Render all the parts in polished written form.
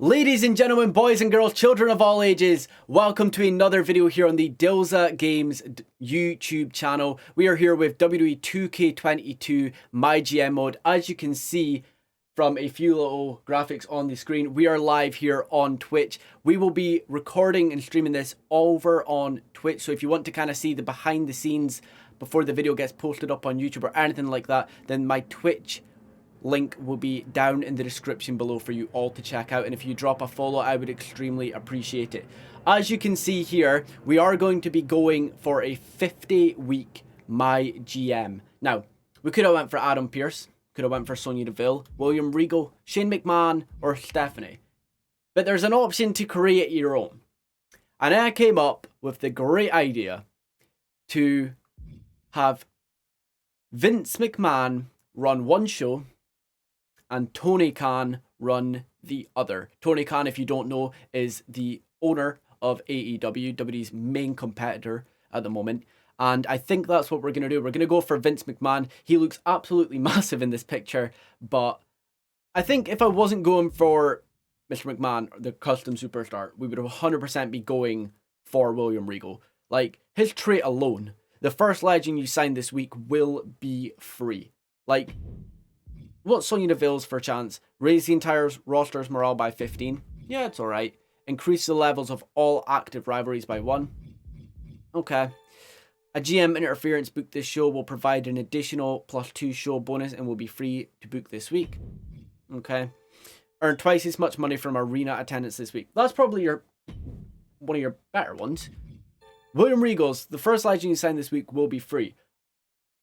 Ladies and gentlemen, boys and girls, children of all ages, welcome to another video here on the Dilza Games YouTube channel. We are here with WWE 2K22 My GM mode. As you can see from a few little graphics on the screen, we are live here on Twitch. We will be recording and streaming this over on Twitch, so if you want to kind of see the behind the scenes before the video gets posted up on YouTube or anything like that, then my Twitch link will be down in the description below for you all to check out, and if you drop a follow, I would extremely appreciate it. As you can see here, we are going to be going for a 50-week My GM. Now, we could have went for Adam Pearce, could have went for Sonya Deville, William Regal, Shane McMahon, or Stephanie. But there's an option to create your own. And I came up with the great idea to have Vince McMahon run one show and Tony Khan run the other. Tony Khan, if you don't know, is the owner of AEW, WWE's main competitor at the moment. And I think that's what we're going to do. We're going to go for Vince McMahon. He looks absolutely massive in this picture. But I think if I wasn't going for Mr. McMahon, the custom superstar, we would 100% be going for William Regal. Like, his trait alone, the first legend you sign this week will be free. Like, what's Sonya Deville's for a chance? Raise the entire roster's morale by 15. Yeah, it's alright. Increase the levels of all active rivalries by 1. Okay. A GM interference book this show will provide an additional +2 show bonus and will be free to book this week. Okay. Earn twice as much money from arena attendance this week. That's probably one of your better ones. William Regal's, the first legend you sign this week will be free.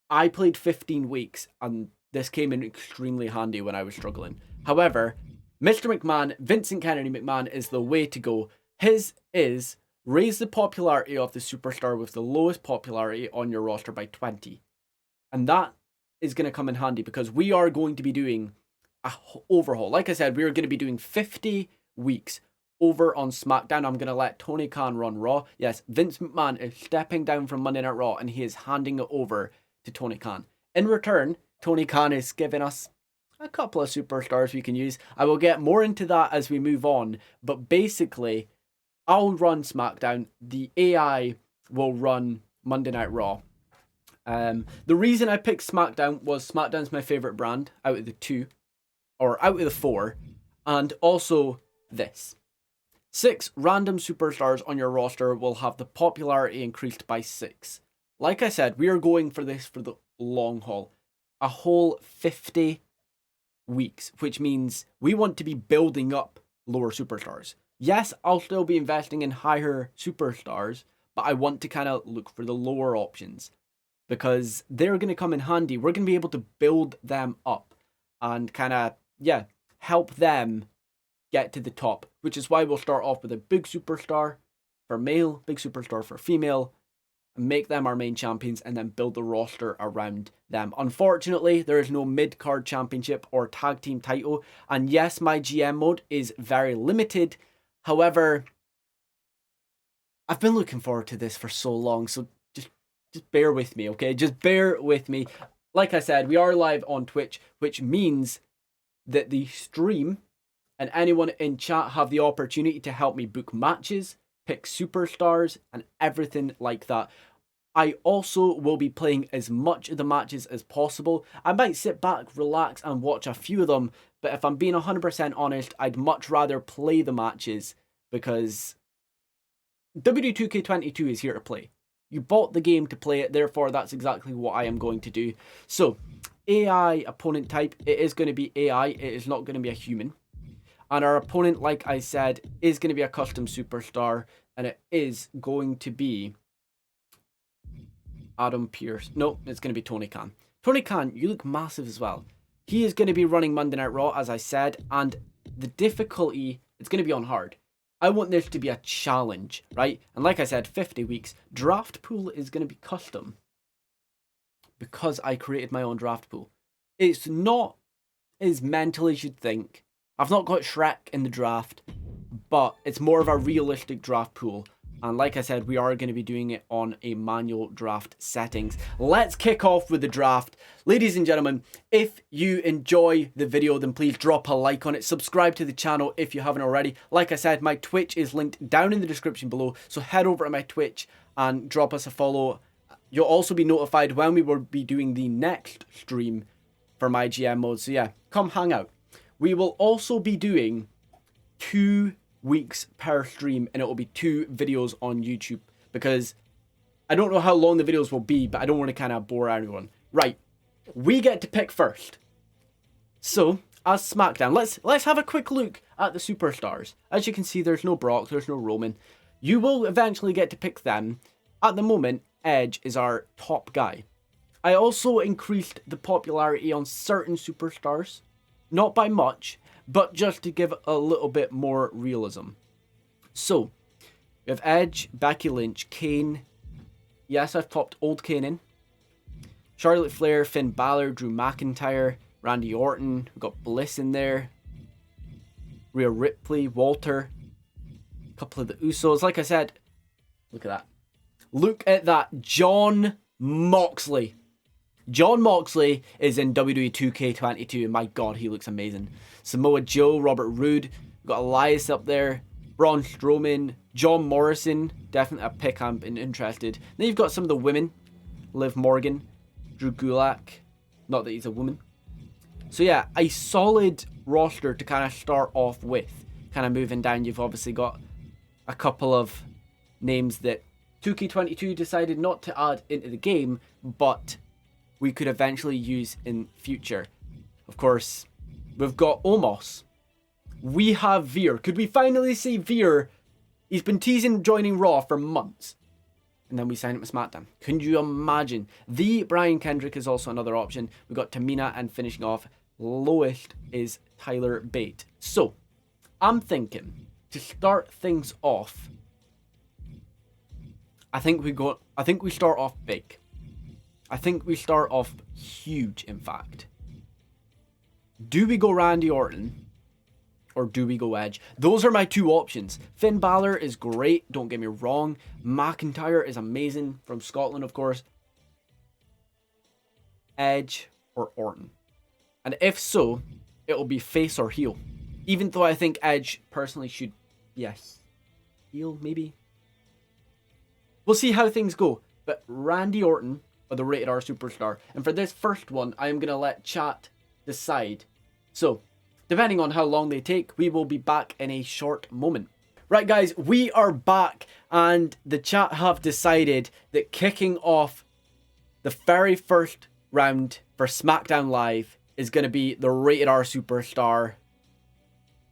I played 15 weeks and this came in extremely handy when I was struggling. However, Mr. McMahon, Vincent Kennedy McMahon, is the way to go. His is raise the popularity of the superstar with the lowest popularity on your roster by 20. And that is going to come in handy because we are going to be doing an overhaul. Like I said, we are going to be doing 50 weeks over on Smackdown. I'm going to let Tony Khan run Raw. Yes, Vince McMahon is stepping down from Monday Night Raw and he is handing it over to Tony Khan. In return, Tony Khan is giving us a couple of superstars we can use. I will get more into that as we move on, but basically, I'll run Smackdown. The AI will run Monday Night Raw. The reason I picked Smackdown was Smackdown's my favorite brand out of the 2, or out of the 4, and also this. 6 random superstars on your roster will have the popularity increased by 6. Like I said, we are going for this for the long haul. A whole 50 weeks, which means we want to be building up lower superstars. Yes, I'll still be investing in higher superstars, but I want to kind of look for the lower options because they're going to come in handy. We're going to be able to build them up and kind of, yeah, help them get to the top, which is why we'll start off with a big superstar for male, big superstar for female, make them our main champions, and then build the roster around them. Unfortunately, there is no mid-card championship or tag team title, and yes, my GM mode is very limited. However, I've been looking forward to this for so long, so just bear with me, okay? Just bear with me. Like I said, we are live on Twitch, which means that the stream and anyone in chat have the opportunity to help me book matches, pick superstars, and everything like that. I also will be playing as much of the matches as possible. I might sit back, relax, and watch a few of them, but if I'm being 100% honest, I'd much rather play the matches because WWE 2K22 is here to play. You bought the game to play it, therefore that's exactly what I am going to do. So, AI opponent type, it is going to be AI, it is not going to be a human. And our opponent, like I said, is going to be a custom superstar. And it is going to be Adam Pearce. No, it's going to be Tony Khan. Tony Khan, you look massive as well. He is going to be running Monday Night Raw, as I said. And the difficulty, it's going to be on hard. I want this to be a challenge, right? And like I said, 50 weeks. Draft pool is going to be custom. Because I created my own draft pool. It's not as mental as you'd think. I've not got Shrek in the draft, but it's more of a realistic draft pool. And like I said, we are going to be doing it on a manual draft settings. Let's kick off with the draft. Ladies and gentlemen, if you enjoy the video, then please drop a like on it. Subscribe to the channel if you haven't already. Like I said, my Twitch is linked down in the description below. So head over to my Twitch and drop us a follow. You'll also be notified when we will be doing the next stream for my GM mode. So yeah, come hang out. We will also be doing 2 weeks per stream, and it will be 2 videos on YouTube, because I don't know how long the videos will be, but I don't want to kind of bore everyone. Right, we get to pick first. So as Smackdown, let's have a quick look at the superstars. As you can see, there's no Brock, there's no Roman. You will eventually get to pick them. At the moment, Edge is our top guy. I also increased the popularity on certain superstars, not by much, but just to give a little bit more realism. So, we have Edge, Becky Lynch, Kane. Yes, I've popped old Kane in. Charlotte Flair, Finn Balor, Drew McIntyre, Randy Orton. We've got Bliss in there. Rhea Ripley, Walter. A couple of the Usos. Like I said, look at that. Look at that. Jon Moxley. Jon Moxley is in WWE 2K22, and my god, he looks amazing. Samoa Joe, Robert Roode, we've got Elias up there, Braun Strowman, John Morrison, definitely a pick I'm interested. Then you've got some of the women, Liv Morgan, Drew Gulak, not that he's a woman. So yeah, a solid roster to kind of start off with. Kind of moving down, you've obviously got a couple of names that 2K22 decided not to add into the game, but we could eventually use in future. Of course, we've got Omos. We have Veer. Could we finally see Veer? He's been teasing joining Raw for months. And then we sign him to SmackDown. Can you imagine? The Brian Kendrick is also another option. We've got Tamina, and finishing off, lowest is Tyler Bate. So, I'm thinking to start things off, I think we start off big. I think we start off huge, in fact. Do we go Randy Orton? Or do we go Edge? Those are my 2 options. Finn Balor is great, don't get me wrong. McIntyre is amazing, from Scotland, of course. Edge or Orton? And if so, it'll be face or heel. Even though I think Edge personally should, yes, heel maybe? We'll see how things go. But Randy Orton, or the Rated R Superstar. And for this first one, I am going to let chat decide. So, depending on how long they take, we will be back in a short moment. Right guys, we are back, and the chat have decided that kicking off the very first round for SmackDown Live is going to be the Rated R Superstar,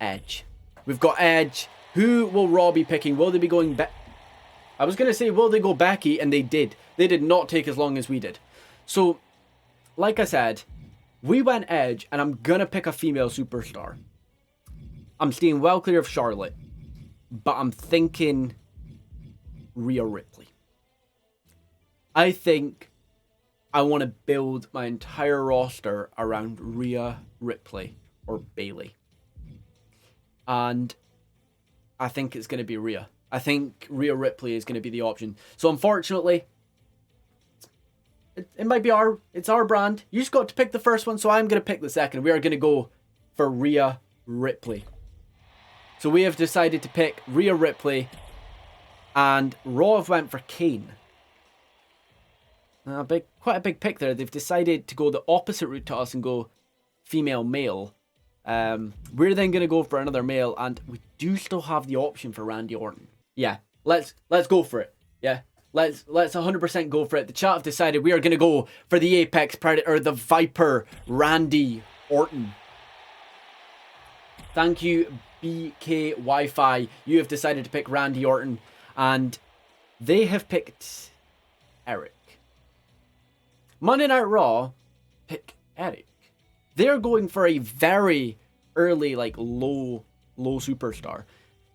Edge. We've got Edge. Who will Raw be picking? Will they be going I was going to say, will they go Becky? And they did. They did not take as long as we did. So, like I said, we went Edge, and I'm going to pick a female superstar. I'm staying well clear of Charlotte, but I'm thinking Rhea Ripley. I think I want to build my entire roster around Rhea Ripley or Bayley. And I think it's going to be Rhea. I think Rhea Ripley is going to be the option. So unfortunately, it might be it's our brand. You just got to pick the first one, so I'm going to pick the second. We are going to go for Rhea Ripley. So we have decided to pick Rhea Ripley, and Raw have went for Kane. Quite a big pick there. They've decided to go the opposite route to us and go female male. We're then going to go for another male, and we do still have the option for Randy Orton. Yeah, let's go for it. Yeah, let's 100% go for it. The chat have decided we are going to go for the Apex Predator, the Viper, Randy Orton. Thank you, BK Wi-Fi. You have decided to pick Randy Orton, and they have picked Eric. Monday Night Raw pick Eric. They're going for a very early, low superstar.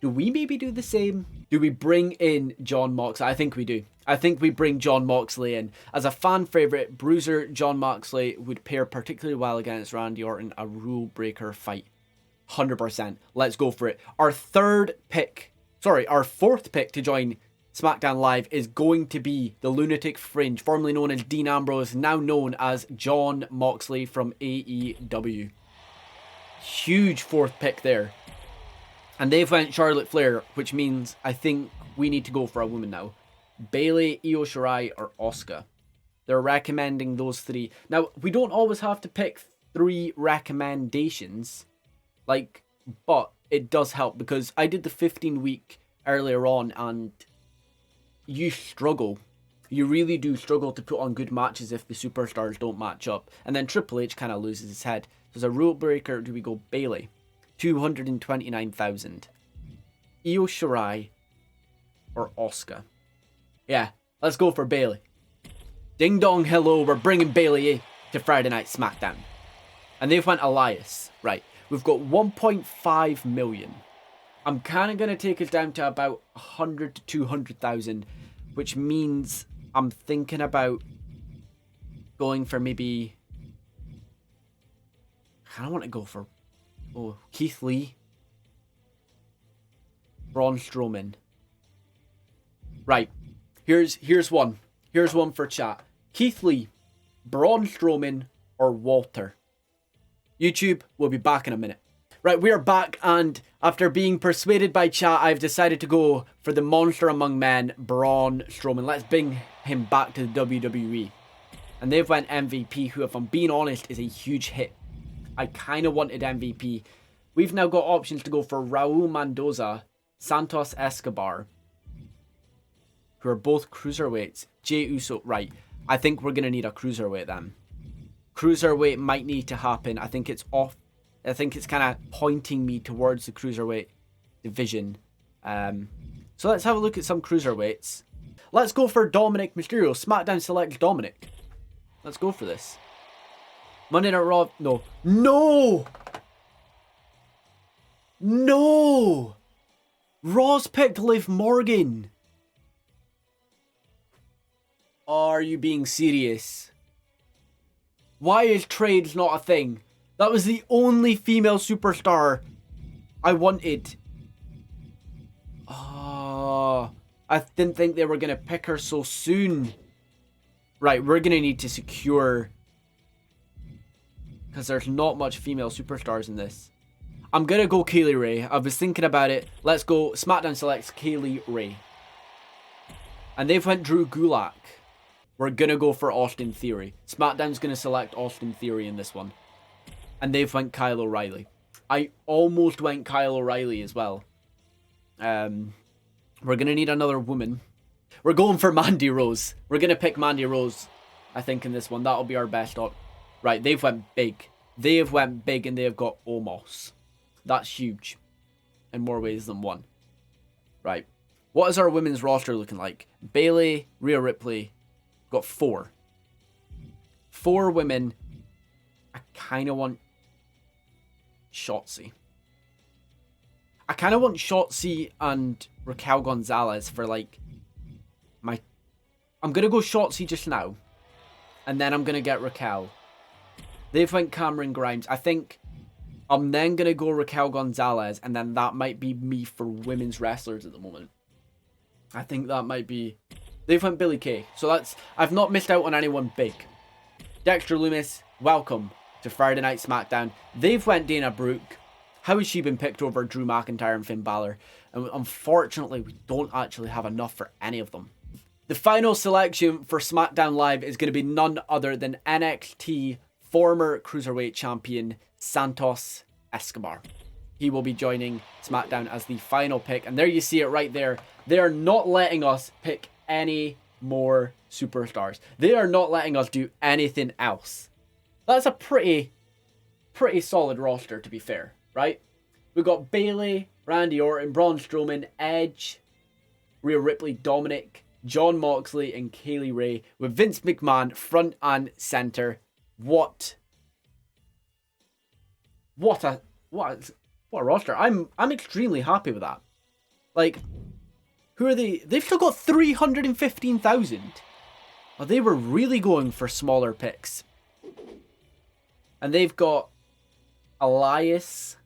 Do we maybe do the same? Do we bring in Jon Moxley? I think we do. I think we bring Jon Moxley in. As a fan favourite, Bruiser Jon Moxley would pair particularly well against Randy Orton, a rule breaker fight. 100%. Let's go for it. Our fourth pick to join SmackDown Live is going to be the Lunatic Fringe, formerly known as Dean Ambrose, now known as Jon Moxley from AEW. Huge fourth pick there. And they've went Charlotte Flair, which means I think we need to go for a woman now. Bayley, Io Shirai, or Asuka. They're recommending those three. Now, we don't always have to pick 3 recommendations, but it does help because I did the 15-week earlier on and you struggle. You really do struggle to put on good matches if the superstars don't match up. And then Triple H kind of loses his head. So as a rule breaker, do we go Bayley? 229,000. Io Shirai or Asuka? Yeah, let's go for Bayley. Ding dong, hello, we're bringing Bayley to Friday Night SmackDown. And they've went Elias. Right, we've got 1.5 million. I'm kind of going to take it down to about 100 to 200,000, which means I'm thinking about going for maybe... I kind of want to go for Keith Lee, Braun Strowman. Right, here's one. Here's one for chat. Keith Lee, Braun Strowman, or Walter? YouTube, we'll be back in a minute. Right, we are back, and after being persuaded by chat, I've decided to go for the monster among men, Braun Strowman. Let's bring him back to the WWE. And they've went MVP, who, if I'm being honest, is a huge hit. I kind of wanted MVP. We've now got options to go for Raul Mendoza, Santos Escobar, who are both cruiserweights. Jey Uso, right. I think we're going to need a cruiserweight then. Cruiserweight might need to happen. I think it's off. I think it's kind of pointing me towards the cruiserweight division. So let's have a look at some cruiserweights. Let's go for Dominic Mysterio. SmackDown selects Dominic. Let's go for this. Monday Night Raw. No. No! No! Raw's picked Liv Morgan. Are you being serious? Why is trades not a thing? That was the only female superstar I wanted. Oh, I didn't think they were going to pick her so soon. Right, we're going to need to secure... because there's not much female superstars in this. I'm going to go Kaylee Ray. I was thinking about it. Let's go. SmackDown selects Kaylee Ray. And they've went Drew Gulak. We're going to go for Austin Theory. SmackDown's going to select Austin Theory in this one. And they've went Kyle O'Reilly. I almost went Kyle O'Reilly as well. We're going to need another woman. We're going for Mandy Rose. We're going to pick Mandy Rose, I think, in this one. That'll be our best option. Right, they've went big. They've went big and they've got Omos. That's huge. In more ways than one. Right. What is our women's roster looking like? Bayley, Rhea Ripley. Got 4. 4 women. I kind of want Shotzi. I kind of want Shotzi and Raquel Gonzalez for my... I'm going to go Shotzi just now. And then I'm going to get Raquel. They've went Cameron Grimes. I think I'm then going to go Raquel Gonzalez. And then that might be me for women's wrestlers at the moment. I think that might be... They've went Billie Kay. So that's... I've not missed out on anyone big. Dexter Lumis, welcome to Friday Night SmackDown. They've went Dana Brooke. How has she been picked over Drew McIntyre and Finn Balor? And unfortunately, we don't actually have enough for any of them. The final selection for SmackDown Live is going to be none other than NXT former Cruiserweight Champion Santos Escobar. He will be joining SmackDown as the final pick. And there you see it right there. They are not letting us pick any more superstars. They are not letting us do anything else. That's a pretty solid roster, to be fair, right? We've got Bayley, Randy Orton, Braun Strowman, Edge, Rhea Ripley, Dominic, Jon Moxley, and Kaylee Ray, with Vince McMahon front and center. What a roster. I'm extremely happy with that. Who are they? They've still got 315,000. Oh, they were really going for smaller picks. And they've got Elias.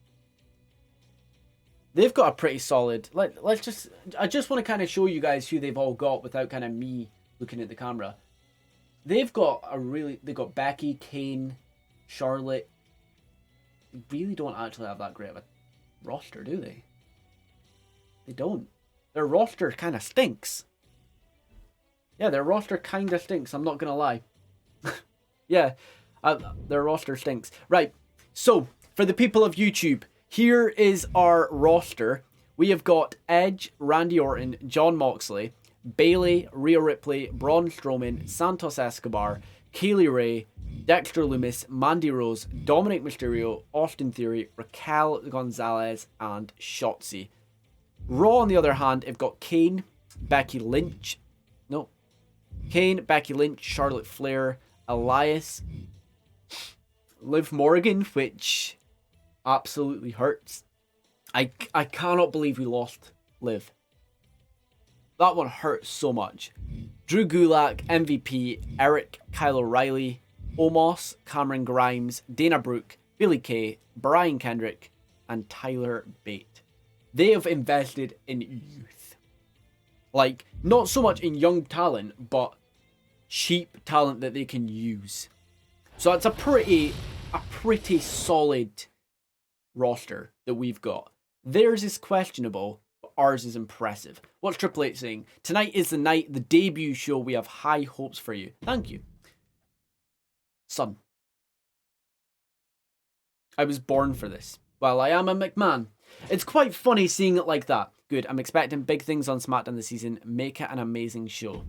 they've got a pretty solid. Let's just. I just want to kind of show you guys who they've all got without kind of me looking at the camera. They've got They got Becky, Kane, Charlotte. They really don't actually have that great of a roster, do they? They don't. Their roster kind of stinks. Yeah, their roster kind of stinks. I'm not gonna lie. Yeah, their roster stinks. Right. So for the people of YouTube, here is our roster. We have got Edge, Randy Orton, Jon Moxley, Bayley, Rhea Ripley, Braun Strowman, Santos Escobar, Kaylee Ray, Dexter Lumis, Mandy Rose, Dominic Mysterio, Austin Theory, Raquel Gonzalez, and Shotzi. Raw, on the other hand, have got Kane, Becky Lynch, Charlotte Flair, Elias, Liv Morgan, which absolutely hurts. I cannot believe we lost Liv. That one hurts so much. Drew Gulak, MVP, Eric, Kyle O'Reilly, Omos, Cameron Grimes, Dana Brooke, Billy Kay, Brian Kendrick, and Tyler Bate. They have invested in youth. Like, not so much in young talent, but cheap talent that they can use. So it's a pretty solid roster that we've got. Theirs is questionable, but ours is impressive. What's Triple H saying? Tonight is the night, the debut show. We have high hopes for you. Thank you. Son. I was born for this. Well, I am a McMahon. It's quite funny seeing it like that. Good, I'm expecting big things on SmackDown this season. Make it an amazing show.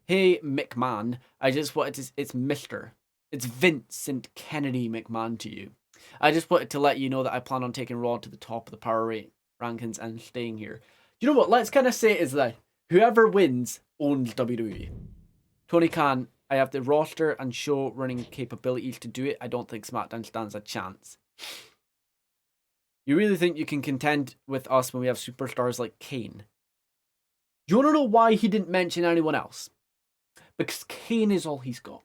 Hey, McMahon, I just wanted to... It's Mr. It's Vincent Kennedy McMahon to you. I just wanted to let you know that I plan on taking Raw to the top of the power rate rankings and staying here. You know what? Let's kind of say it as that. Whoever wins owns WWE. Tony Khan, I have the roster and show running capabilities to do it. I don't think SmackDown stands a chance. You really think you can contend with us when we have superstars like Kane? Do you want to know why he didn't mention anyone else? Because Kane is all he's got.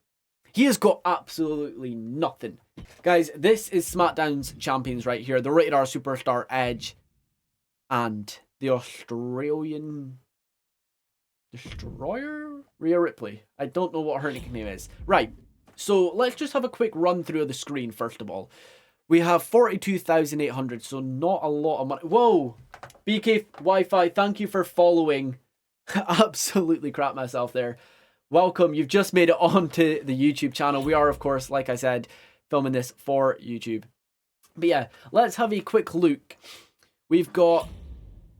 He has got absolutely nothing. Guys, this is SmackDown's champions right here. The Rated R Superstar Edge and the Australian Destroyer? Rhea Ripley. I don't know what her nickname is. Right, so let's just have a quick run through of the screen first of all. We have 42,800, so not a lot of money. Whoa! BK Wi-Fi, thank you for following. Absolutely crap myself there. Welcome, you've just made it onto the YouTube channel. We are, of course, like I said, filming this for YouTube. But yeah, let's have a quick look. We've got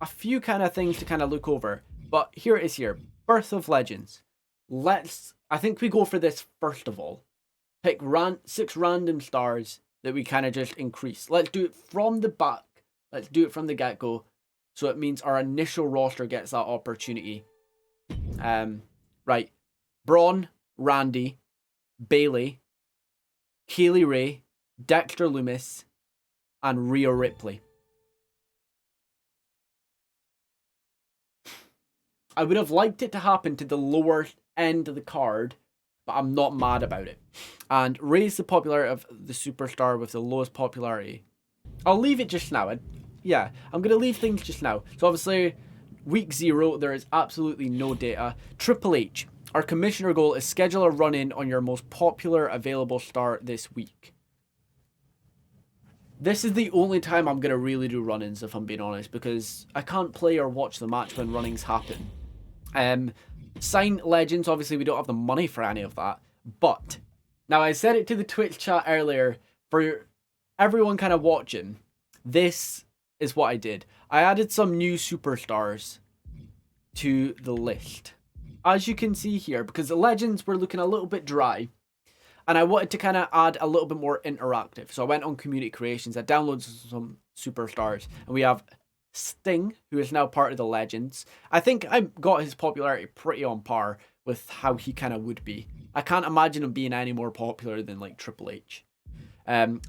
a few kind of things to kind of look over. But here it is here. Birth of Legends. I think we go for this first of all. Pick 6 random stars that we kind of just increase. Let's do it from the back. Let's do it from the get-go. So it means our initial roster gets that opportunity. Right. Braun, Randy, Bayley, Kaylee Ray, Dexter Lumis, and Rhea Ripley. I would have liked it to happen to the lower end of the card, but I'm not mad about it. And raise the popularity of the superstar with the lowest popularity. I'll leave it just now. I'm going to leave things just now. So obviously, week 0, there is absolutely no data. Triple H. Our commissioner goal is schedule a run-in on your most popular available star this week. This is the only time I'm going to really do run-ins, if I'm being honest, because I can't play or watch the match when run-ins happen. Sign legends, obviously we don't have the money for any of that, but now I said it to the Twitch chat earlier, for everyone kind of watching, this is what I did. I added some new superstars to the list. As you can see here, because the legends were looking a little bit dry, and I wanted to kind of add a little bit more interactive. So I went on Community Creations, I downloaded some superstars, and we have Sting, who is now part of the legends. I think I got his popularity pretty on par with how he kind of would be. I can't imagine him being any more popular than like Triple H.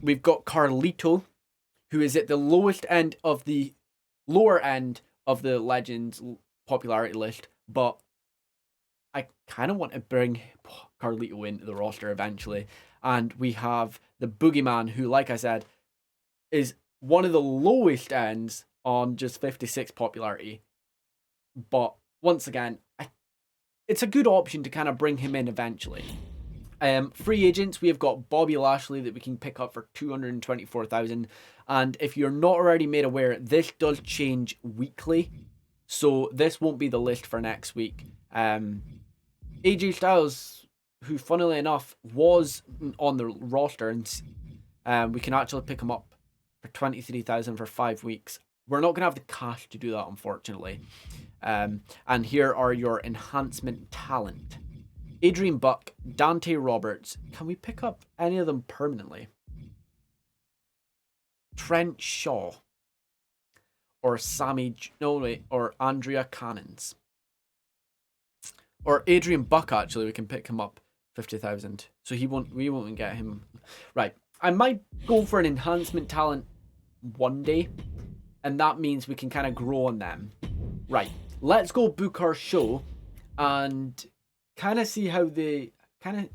We've got Carlito, who is at the lowest end of the lower end of the legends popularity list, but I kind of want to bring Carlito into the roster eventually. And we have the Boogeyman, who, like I said, is one of the lowest ends on just 56 popularity. But once again, it's a good option to kind of bring him in eventually. Free agents, we have got Bobby Lashley that we can pick up for 224,000. And if you're not already made aware, this does change weekly. So this won't be the list for next week. AJ Styles, who funnily enough was on the roster, and we can actually pick him up for 23,000 for 5 weeks. We're not going to have the cash to do that, unfortunately. And here are your enhancement talent. Adrian Buck, Dante Roberts. Can we pick up any of them permanently? Trent Shaw. Or or Andrea Cannons. Or Adrian Buck, actually, we can pick him up 50,000. So we won't get him. Right. I might go for an enhancement talent one day. And that means we can kind of grow on them. Right. Let's go book our show and kind of see how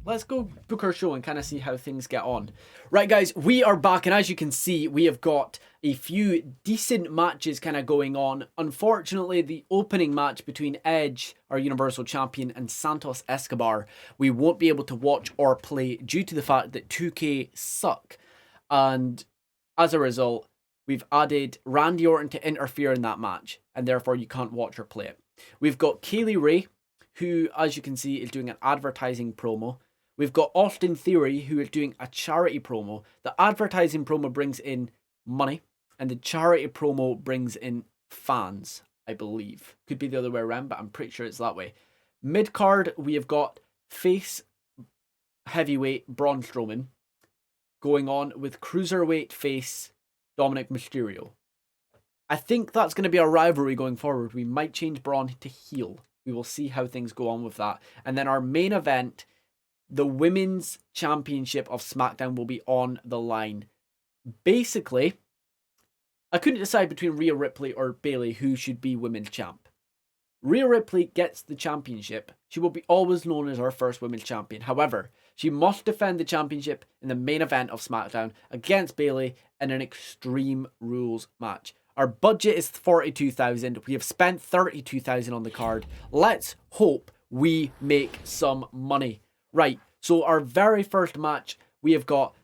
let's go book our show and kind of see how things get on. Right, guys, we are back, and as you can see, we have got a few decent matches kind of going on. Unfortunately, the opening match between Edge, our Universal Champion, and Santos Escobar, we won't be able to watch or play due to the fact that 2K suck. And as a result, we've added Randy Orton to interfere in that match, and therefore you can't watch or play it. We've got Kaylee Ray, who, as you can see, is doing an advertising promo. We've got Austin Theory, who is doing a charity promo. The advertising promo brings in money, and the charity promo brings in fans, I believe. Could be the other way around, but I'm pretty sure it's that way. Mid-card, we have got face heavyweight Braun Strowman going on with cruiserweight face Dominic Mysterio. I think that's going to be a rivalry going forward. We might change Braun to heel. We will see how things go on with that. And then our main event, the Women's Championship of SmackDown, will be on the line. Basically, I couldn't decide between Rhea Ripley or Bayley who should be Women's Champ. Rhea Ripley gets the championship. She will be always known as our first Women's Champion. However, she must defend the championship in the main event of SmackDown against Bayley in an Extreme Rules match. Our budget is 42,000. We have spent 32,000 on the card. Let's hope we make some money. Right, so our very first match, we have got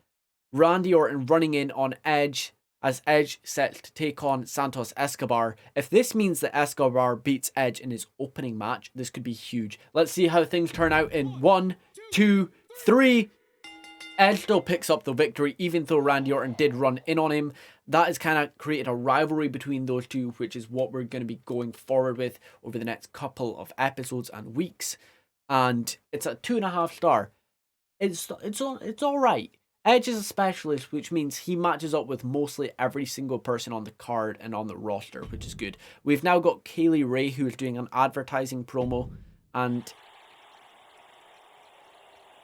Randy Orton running in on Edge as Edge sets to take on Santos Escobar. If this means that Escobar beats Edge in his opening match, this could be huge. Let's see how things turn out in 1, 2, 3. Edge still picks up the victory, even though Randy Orton did run in on him. That has kind of created a rivalry between those two, which is what we're going to be going forward with over the next couple of episodes and weeks. And it's a 2.5 star. It's all right. Edge is a specialist, which means he matches up with mostly every single person on the card and on the roster, which is good. We've now got Kaylee Ray, who is doing an advertising promo, and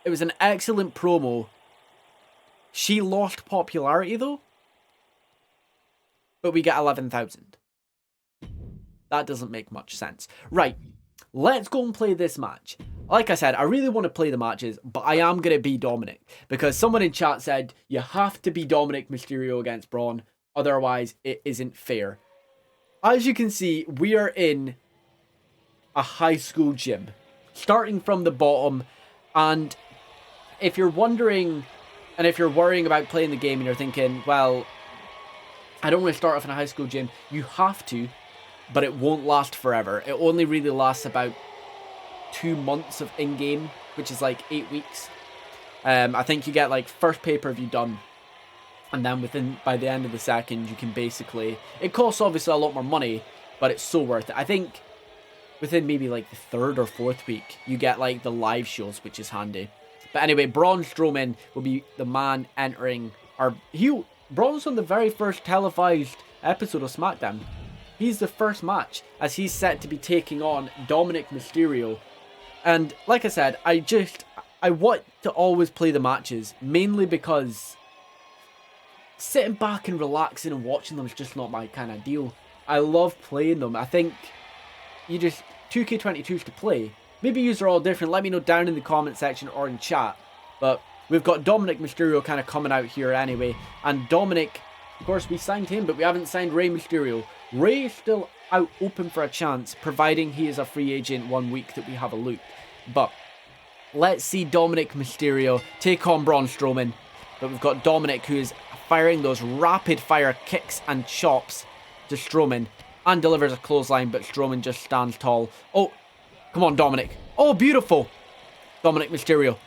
it was an excellent promo. She lost popularity though, but we get 11,000. That doesn't make much sense. Right, let's go and play this match. Like I said, I really want to play the matches, but I am going to be Dominic, because someone in chat said you have to be Dominic Mysterio against Braun, otherwise it isn't fair. As you can see, we are in a high school gym, starting from the bottom, and if you're wondering, and if you're worrying about playing the game and you're thinking, well, I don't want to start off in a high school gym, you have to, but it won't last forever. It only really lasts about 2 months of in-game, which is like 8 weeks. I think you get like first pay-per-view done, and then by the end of the second, you can basically, it costs obviously a lot more money, but it's so worth it. I think within maybe like the 3rd or 4th week, you get like the live shows, which is handy. But anyway, Braun Strowman will be the man entering Braun's on the very first televised episode of SmackDown. He's the first match, as he's set to be taking on Dominic Mysterio. And like I said, I want to always play the matches, mainly because sitting back and relaxing and watching them is just not my kind of deal. I love playing them. I think 2K22s to play. Maybe yous are all different. Let me know down in the comment section or in chat. But we've got Dominic Mysterio kind of coming out here anyway. And Dominic, of course, we signed him, but we haven't signed Rey Mysterio. Ray is still out open for a chance, providing he is a free agent 1 week that we have a look. But let's see Dominic Mysterio take on Braun Strowman. But we've got Dominic, who is firing those rapid fire kicks and chops to Strowman and delivers a clothesline, but Strowman just stands tall. Oh, come on, Dominic. Oh, beautiful. Dominic Mysterio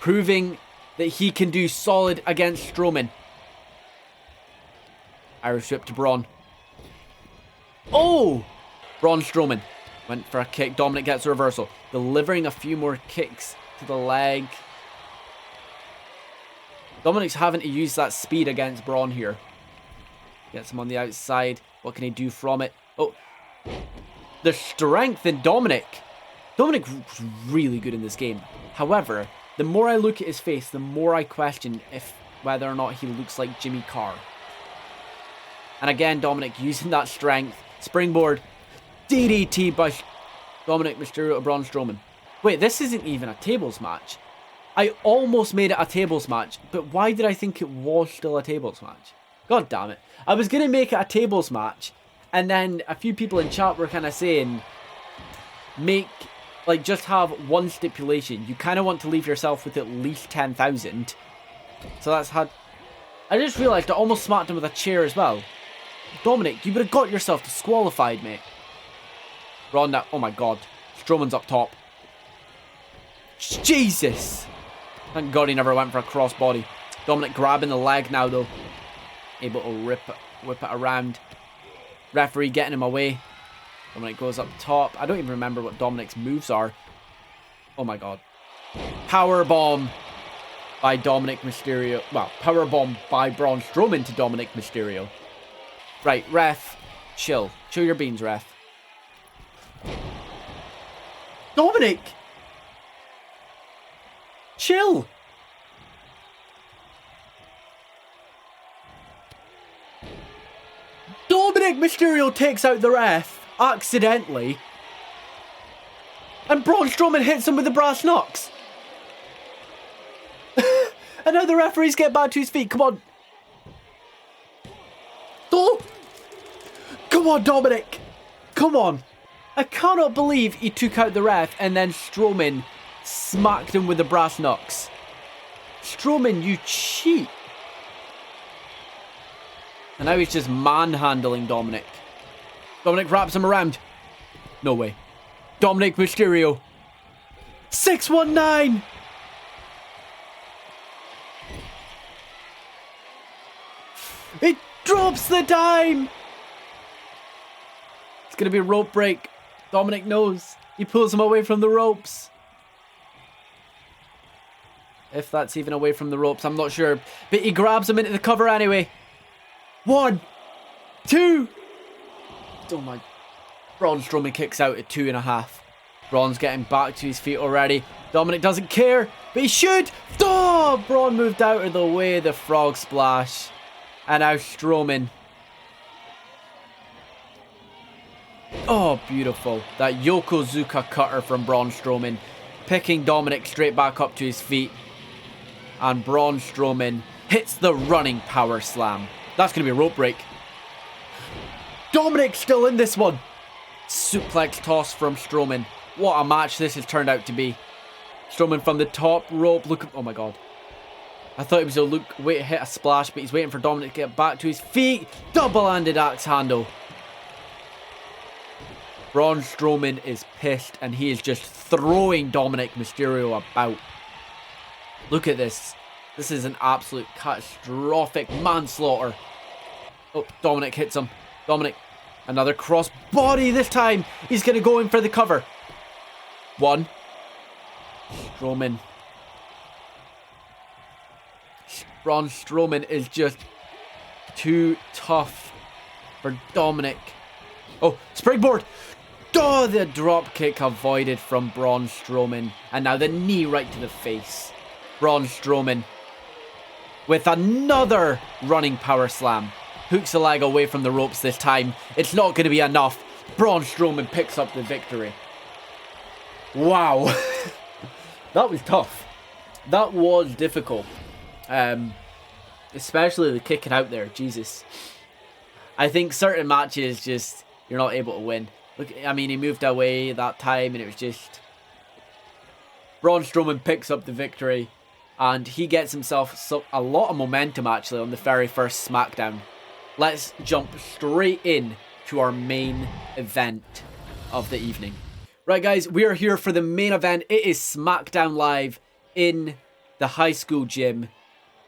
proving that he can do solid against Strowman. Irish whip to Braun. Oh! Braun Strowman went for a kick. Dominic gets a reversal. Delivering a few more kicks to the leg. Dominic's having to use that speed against Braun here. Gets him on the outside. What can he do from it? Oh. The strength in Dominic. Dominic's really good in this game. However, the more I look at his face, the more I question whether or not he looks like Jimmy Carr. And again, Dominic using that strength. Springboard. DDT by Dominic Mysterio to Braun Strowman. Wait, this isn't even a tables match. I almost made it a tables match, but why did I think it was still a tables match? God damn it. I was going to make it a tables match, and then a few people in chat were kind of saying, just have one stipulation. You kind of want to leave yourself with at least 10,000. So that's had... I just realised I almost smacked him with a chair as well. Dominic, you would have got yourself disqualified, mate. Ronda, oh my god. Strowman's up top. Jesus! Thank god he never went for a crossbody. Dominic grabbing the leg now, though. Able to whip it around. Referee getting him away. Dominic goes up top. I don't even remember what Dominic's moves are. Oh my god. Powerbomb by Dominic Mysterio. Well, powerbomb by Braun Strowman to Dominic Mysterio. Right, ref. Chill. Chill your beans, ref. Dominic! Chill! Dominic Mysterio takes out the ref accidentally, and Braun Strowman hits him with the brass knucks. And now the referees get back to his feet. Come on. Oh! Come on, Dominic. Come on. I cannot believe he took out the ref and then Strowman smacked him with the brass knucks. Strowman, you cheat. And now he's just manhandling Dominic. Dominic wraps him around. No way. Dominic Mysterio. 619. It drops the dime. It's going to be a rope break. Dominic knows. He pulls him away from the ropes. If that's even away from the ropes, I'm not sure. But he grabs him into the cover anyway. 1, 2. Oh my. Braun Strowman kicks out at 2.5. Braun's getting back to his feet already. Dominic doesn't care, but he should. Oh, Braun moved out of the way. The frog splash. And now Strowman. Oh, beautiful. That Yokozuka cutter from Braun Strowman. Picking Dominic straight back up to his feet. And Braun Strowman hits the running power slam. That's going to be a rope break. Dominic's still in this one. Suplex toss from Strowman. What a match this has turned out to be. Strowman from the top rope. Look. Oh my god. I thought he was going to wait to hit a splash, but he's waiting for Dominic to get back to his feet. Double-handed axe handle. Braun Strowman is pissed, and he is just throwing Dominic Mysterio about. Look at this. This is an absolute catastrophic manslaughter. Oh, Dominic hits him. Dominic, another cross body this time. He's going to go in for the cover. 1. Strowman. Braun Strowman is just too tough for Dominic. Oh, springboard. Oh, the drop kick avoided from Braun Strowman. And now the knee right to the face. Braun Strowman with another running power slam. Hooks the leg away from the ropes this time. It's not going to be enough. Braun Strowman picks up the victory. Wow. That was tough. That was difficult. Especially the kicking out there. Jesus. I think certain matches just, you're not able to win. Look, I mean, he moved away that time and it was just... Braun Strowman picks up the victory and he gets himself a lot of momentum actually on the very first Smackdown. Let's jump straight in to our main event of the evening. Right guys, we are here for the main event. It is Smackdown Live in the high school gym.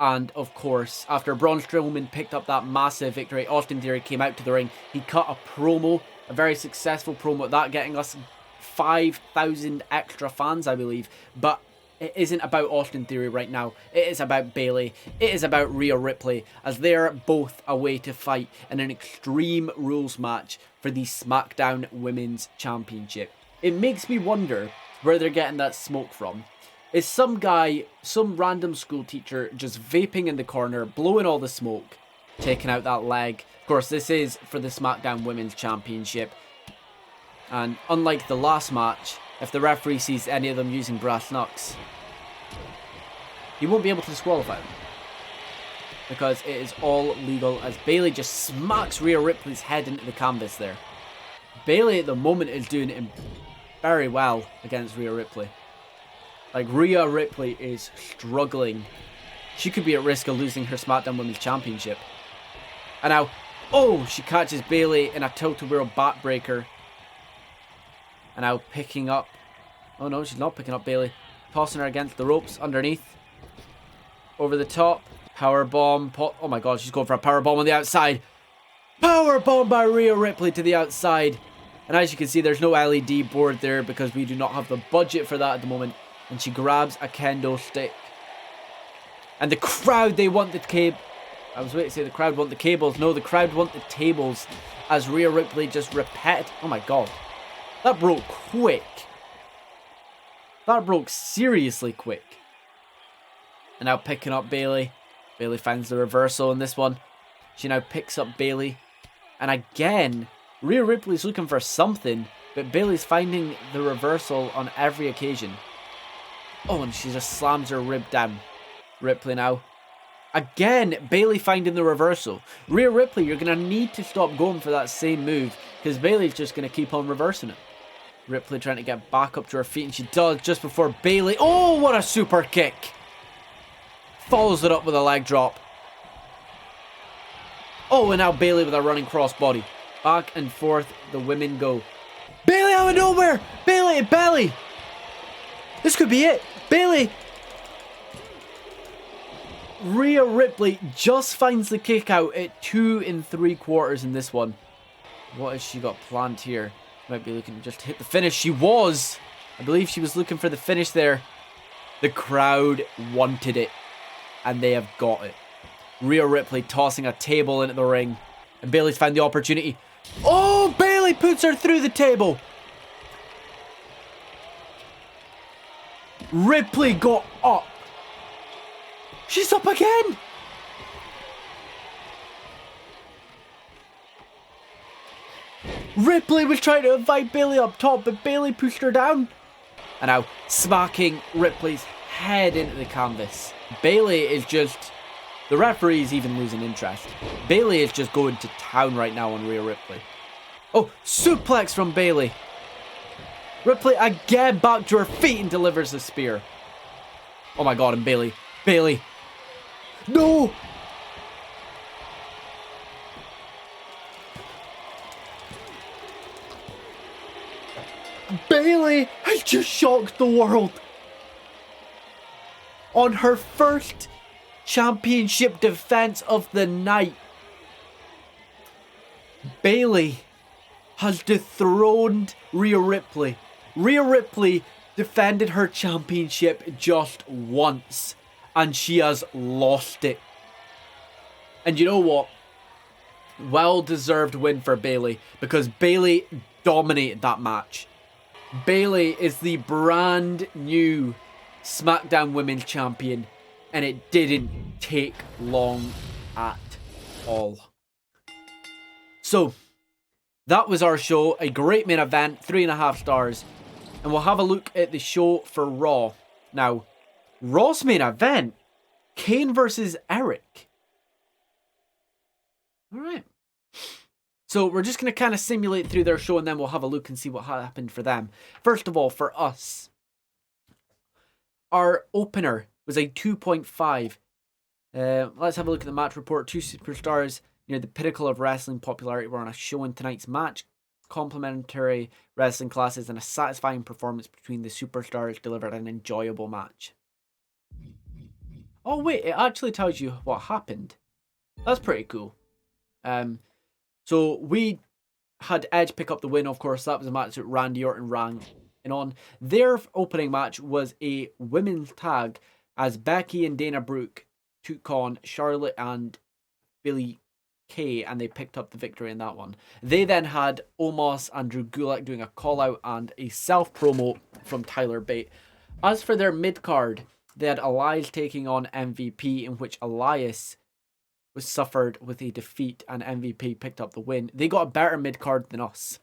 And of course, after Braun Strowman picked up that massive victory, Austin Theory came out to the ring. He cut a promo, a very successful promo, that getting us 5,000 extra fans, I believe. But it isn't about Austin Theory right now. It is about Bayley. It is about Rhea Ripley, as they're both away to fight in an Extreme Rules match for the Smackdown Women's Championship. It makes me wonder where they're getting that smoke from. Is some guy, some random school teacher, just vaping in the corner, blowing all the smoke, taking out that leg? Of course, this is for the Smackdown Women's Championship. And unlike the last match, if the referee sees any of them using brass knucks, he won't be able to disqualify them. Because it is all legal, as Bayley just smacks Rhea Ripley's head into the canvas there. Bayley at the moment is doing it very well against Rhea Ripley. Like, Rhea Ripley is struggling. She could be at risk of losing her SmackDown Women's Championship. And now, oh, she catches Bayley in a tilt-a-whirl backbreaker. And now picking up... Oh no, she's not picking up Bayley. Tossing her against the ropes underneath. Over the top. Powerbomb. Oh my god, she's going for a powerbomb on the outside. Powerbomb by Rhea Ripley to the outside. And as you can see, there's no LED board there because we do not have the budget for that at the moment. And she grabs a kendo stick. And the crowd, they want the cable. I was waiting to say the crowd want the cables. No, the crowd want the tables. As Rhea Ripley just oh my god. That broke quick. That broke seriously quick. And now picking up Bayley. Bayley finds the reversal in this one. She now picks up Bayley. And again, Rhea Ripley's looking for something. But Bayley's finding the reversal on every occasion. Oh, and she just slams her rib down. Ripley now. Again, Bayley finding the reversal. Rhea Ripley, you're going to need to stop going for that same move, because Bayley's just going to keep on reversing it. Ripley trying to get back up to her feet, and she does just before Bayley. Oh, what a super kick. Follows it up with a leg drop. Oh, and now Bayley with a running crossbody. Back and forth the women go. Bayley out of nowhere. Bayley and belly. This could be it. Bayley. Rhea Ripley just finds the kick out at 2 3/4 in this one. What has she got planned here? Might be looking to just hit the finish. She was. I believe she was looking for the finish there. The crowd wanted it. And they have got it. Rhea Ripley tossing a table into the ring. And Bayley's found the opportunity. Oh, Bayley puts her through the table. Ripley got up. She's up again. Ripley was trying to invite Bayley up top, but Bayley pushed her down. And now smacking Ripley's head into the canvas. Bayley is just... The referee is even losing interest. Bayley is just going to town right now on Rhea Ripley. Oh, suplex from Bayley. Ripley again back to her feet and delivers the spear. Oh my god, and Bayley. Bayley. No! Bayley has just shocked the world. On her first championship defense of the night. Bayley has dethroned Rhea Ripley. Rhea Ripley defended her championship just once, and she has lost it. And you know what? Well-deserved win for Bayley, because Bayley dominated that match. Bayley is the brand new SmackDown Women's Champion, and it didn't take long at all. So, that was our show. A great main event, 3.5 stars. And we'll have a look at the show for Raw. Now, Raw's main event, Kane versus Eric. Alright. So we're just going to kind of simulate through their show, and then we'll have a look and see what happened for them. First of all, for us, our opener was a 2.5. Let's have a look at the match report. Two superstars near the pinnacle of wrestling popularity were on a show in tonight's match. Complementary wrestling classes and a satisfying performance between the superstars delivered an enjoyable match. Oh wait, it actually tells you what happened. That's pretty cool. So we had Edge pick up the win, of course. That was a match that Randy Orton ran on. Their opening match was a women's tag as Becky and Dana Brooke took on Charlotte and Billie Kay, and they picked up the victory in that one. They then had Omos and Drew Gulak doing a call out and a self promo from Tyler Bate. As for their mid card, they had Elias taking on MVP, in which Elias was suffered with a defeat and MVP picked up the win. They got a better mid card than us.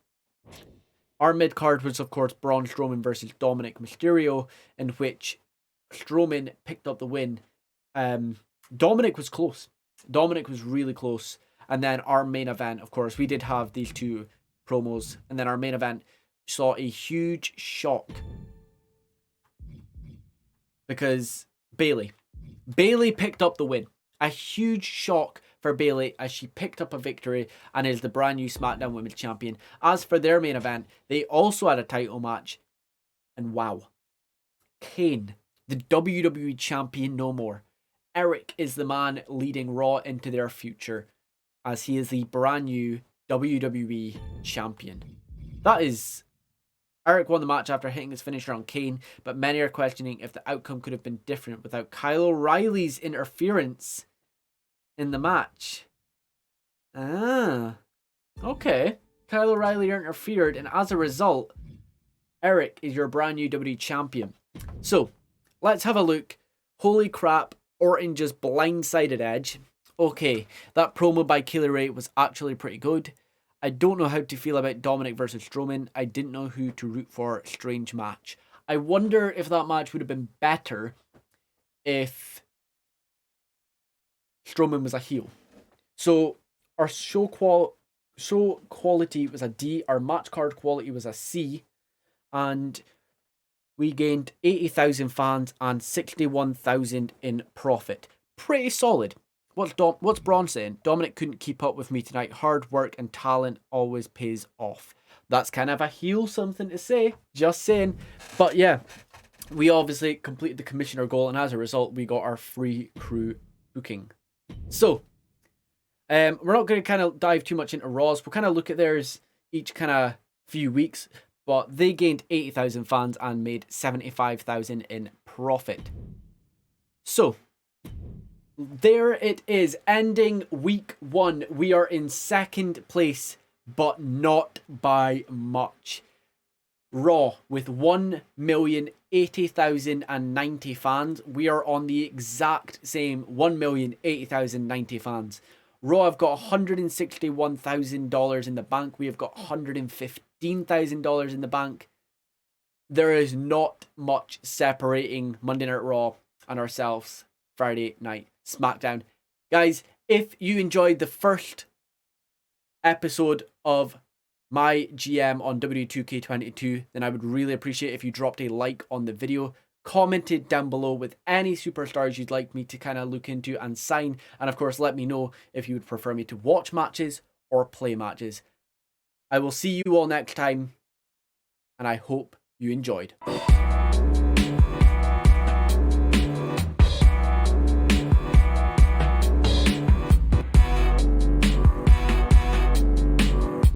Our mid card was, of course, Braun Strowman versus Dominic Mysterio, in which Strowman picked up the win. Dominic was close. Dominic was really close. And then our main event, of course, we did have these two promos. And then our main event saw a huge shock because Bayley picked up the win. A huge shock for Bayley as she picked up a victory and is the brand new SmackDown Women's Champion. As for their main event, they also had a title match. And wow, Kane, the WWE Champion no more. Eric is the man leading Raw into their future as he is the brand new WWE Champion. That is... Eric won the match after hitting his finisher on Kane, but many are questioning if the outcome could have been different without Kyle O'Reilly's interference in the match. Okay. Kyle O'Reilly interfered, and as a result, Eric is your brand new WWE Champion. So, let's have a look. Holy crap, Orton just blindsided Edge. Okay, that promo by Kaylee Ray was actually pretty good. I don't know how to feel about Dominic versus Strowman. I didn't know who to root for. Strange match. I wonder if that match would have been better if Strowman was a heel. So our show quality was a D. Our match card quality was a C. And we gained 80,000 fans and 61,000 in profit. Pretty solid. What's Braun saying? Dominic couldn't keep up with me tonight. Hard work and talent always pays off. That's kind of a heel something to say. Just saying. But yeah, we obviously completed the commissioner goal, and as a result, we got our free crew booking. So, we're not going to kind of dive too much into Raws. We'll kind of look at theirs each kind of few weeks. But they gained 80,000 fans and made 75,000 in profit. So, there it is, ending week 1. We are in second place, but not by much. Raw with 1,080,090 fans. We are on the exact same 1,080,090 fans. Raw have got $161,000 in the bank. We have got $115,000 in the bank. There is not much separating Monday Night Raw and ourselves Friday Night Smackdown. Guys, if you enjoyed the first episode of my GM on W2K22, then I would really appreciate if you dropped a like on the video, commented down below with any superstars you'd like me to kind of look into and sign, and of course let me know if you would prefer me to watch matches or play matches. I will see you all next time, and I hope you enjoyed.